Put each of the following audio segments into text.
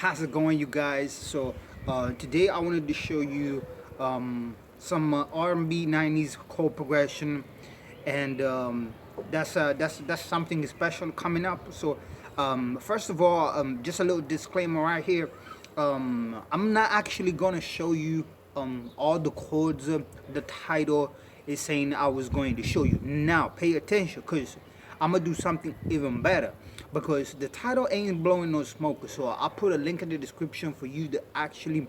How's it going, you guys? So today I wanted to show you some R&B 90s chord progression, and that's something special coming up. So first of all, just a little disclaimer right here. I'm not actually gonna show you all the chords the title is saying I was going to show you. Now pay attention, because I'm gonna do something even better, because the title ain't blowing no smoke. So I'll put a link in the description for you to actually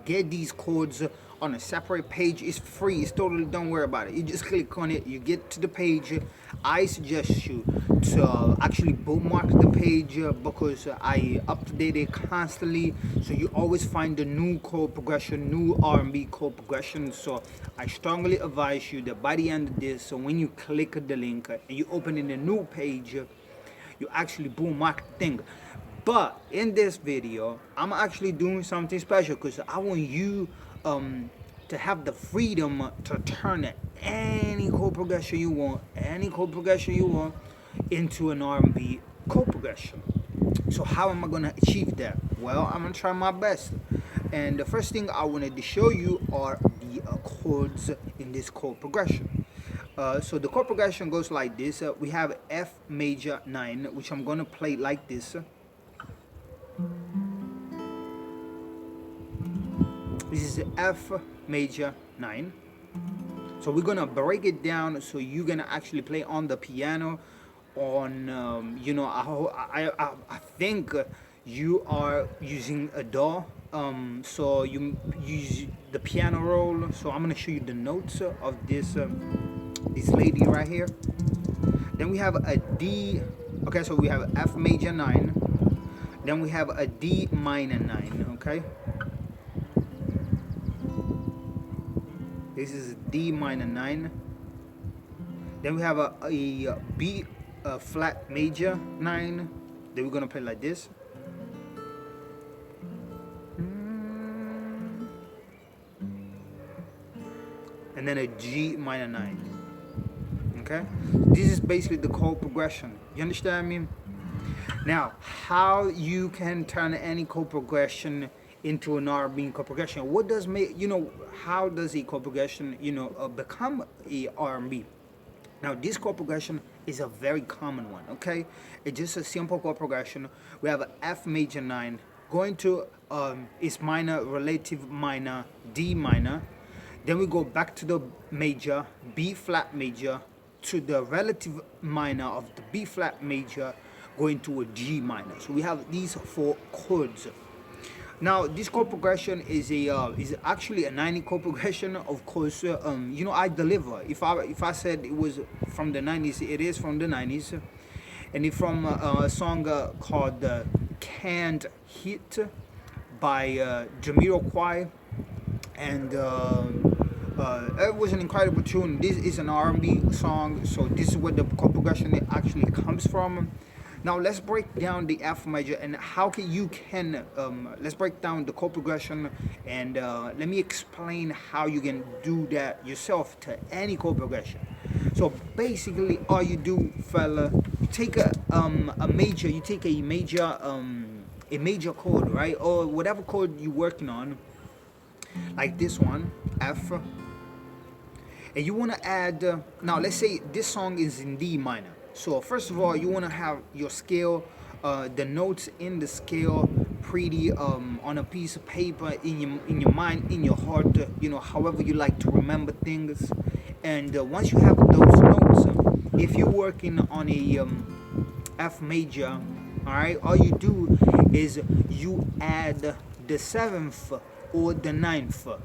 get these chords on a separate page. It's free, it's totally, don't worry about it. You just click on it, you get to the page. I suggest you to actually bookmark the page, because I update it constantly, so you always find the new chord progression, new R&B chord progression. So I strongly advise you that by the end of this, so when you click the link and you open in the new page, you actually bookmark the thing. But in this video, I'm actually doing something special, because I want you to have the freedom to turn any chord progression you want, into an R&B chord progression. So how am I gonna achieve that? Well, I'm gonna try my best. And the first thing I wanted to show you are the chords in this chord progression. So the chord progression goes like this. We have F major 9, which I'm gonna play like this. This is F major 9. So we're gonna break it down, so you're gonna actually play on the piano. On I think you are using a DAW. So you use the piano roll. So I'm gonna show you the notes of this lady right here. Then we have a D. Okay, so we have F major 9. Then we have a D minor 9. Okay. This is D minor 9. Then we have a B flat major 9. Then we're gonna play like this. And then a G minor 9. Okay, this is basically the chord progression. You understand me? Now, how you can turn any chord progression into an R&B chord progression? What does make, how does a chord progression become a R&B? Now, this chord progression is a very common one. Okay, it's just a simple chord progression. We have a F major 9 going to its minor, relative minor, D minor. Then we go back to the major, B flat major, to the relative minor of the B flat major, going to a G minor. So we have these 4 chords. Now this chord progression is actually a 90 chord progression. Of course, I deliver. If I said it was from the 90s, it is from the 90s, and it's from a song called "Can't Hit" by Jamiroquai, and it was an incredible tune. This is an R&B song, so this is where the chord progression actually comes from. Now let's break down the F major, and how let's break down the chord progression, and let me explain how you can do that yourself to any chord progression. So basically, all you do, fella, you take a major, a major chord, right, or whatever chord you're working on, like this one, F. And you want to add, now let's say this song is in D minor. So first of all, you want to have your scale, the notes in the scale pretty on a piece of paper, in your mind, in your heart, however you like to remember things. And once you have those notes, if you're working on a F major, all right, all you do is you add the 7th or the 9th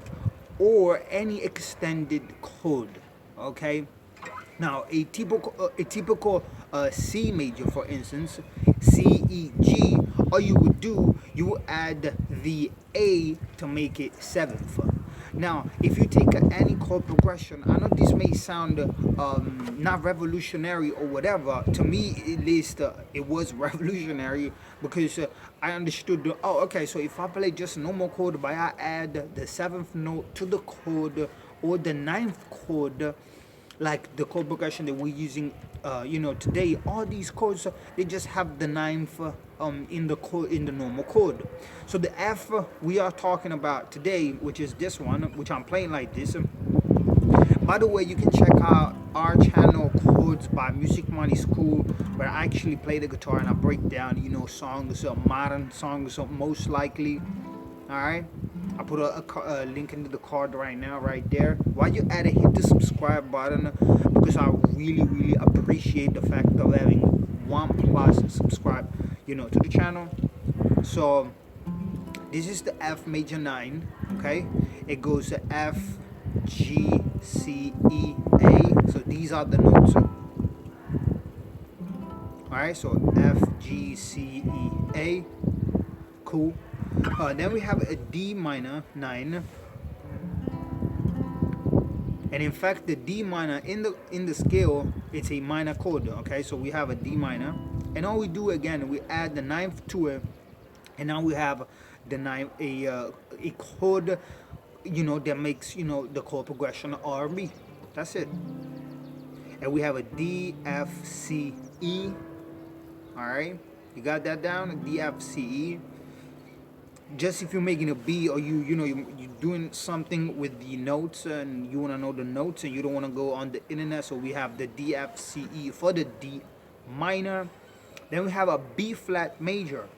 or any extended chord. Okay. Now a typical C major, for instance, C, E, G. All you would do, you would add the A to make it 7th. Now, if you take any chord progression, I know this may sound not revolutionary or whatever. To me, at least, it was revolutionary, because I understood. Oh, okay. So if I play just a normal chord, but I add the 7th note to the chord, or the 9th chord, like the chord progression that we're using, today, all these chords, they just have the 9th in the normal chord. So the F we are talking about today, which is this one, which I'm playing like this. By the way, you can check out our channel, Chords by Music Money School, where I actually play the guitar and I break down, you know, songs, modern songs, most likely. All right, I put a link into the card right now, right there. While you're at it, hit the subscribe button, because I really appreciate the fact of having 1+ subscribe, you know, to the channel. So this is the F major 9. Okay, it goes to F, G, C, E, A. So these are the notes. Alright, so F, G, C, E, A. Cool. Then we have a D minor 9. And in fact, the D minor in the scale, it's a minor chord. Okay, so we have a D minor. And all we do again, we add the 9th to it. And now we have the 9th, a chord, you know, that makes, you know, the chord progression R&B. That's it. And we have a D, F, C, E. All right, you got that down? D, F, C, E. Just if you're making a beat, or you're doing something with the notes and you want to know the notes and you don't want to go on the internet, so we have the D, F, C, E for the D minor. Then we have a B flat major,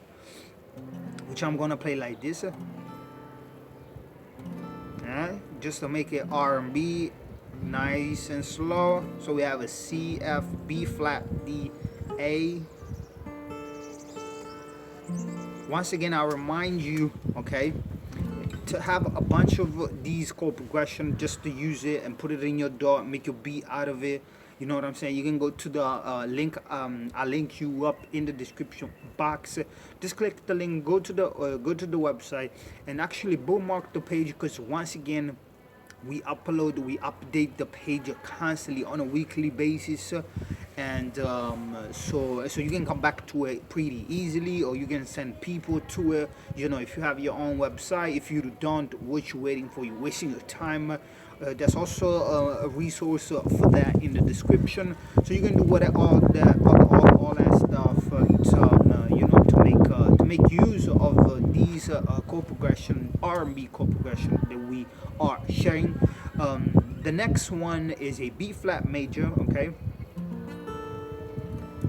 which I'm gonna play like this. Just to make it R&B, nice and slow. So we have a C, F, B flat, D, A. Once again, I remind you, okay, to have a bunch of these chord progression, just to use it and put it in your DAW, make your beat out of it. You know what I'm saying? You can go to the link. I'll link you up in the description box. Just click the link, go to the website, and actually bookmark the page, because once again, we update the page constantly on a weekly basis, and so you can come back to it pretty easily, or you can send people to it. You know, if you have your own website. If you don't, what you waiting for? You're wasting your time. There's also a resource for that in the description, so you can do all that stuff you know, to make use of these chord progression, R&B chord progression that we are sharing. The next one is a B flat major. Okay,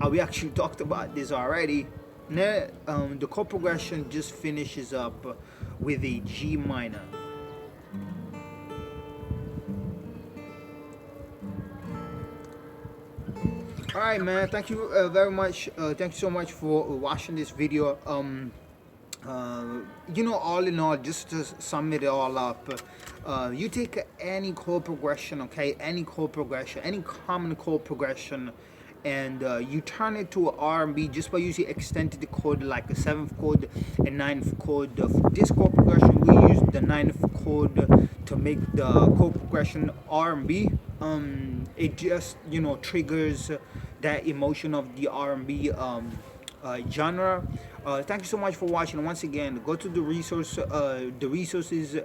we actually talked about this already. The chord progression just finishes up with a G minor. Alright, man, thank you very much. Thank you so much for watching this video. You know, all in all, just to sum it all up, you take any chord progression, okay, any chord progression, any common chord progression, and you turn it to an R&B just by using extended chord like a 7th chord and 9th chord. For this chord progression, we use the 9th chord to make the chord progression R&B. It just, you know, triggers that emotion of the R&B genre. Thank you so much for watching. Once again, go to the resources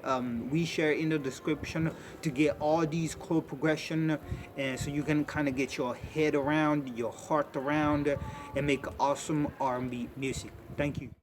we share in the description to get all these chord progression, and so you can kind of get your head around, your heart around, and make awesome R&B music. Thank you.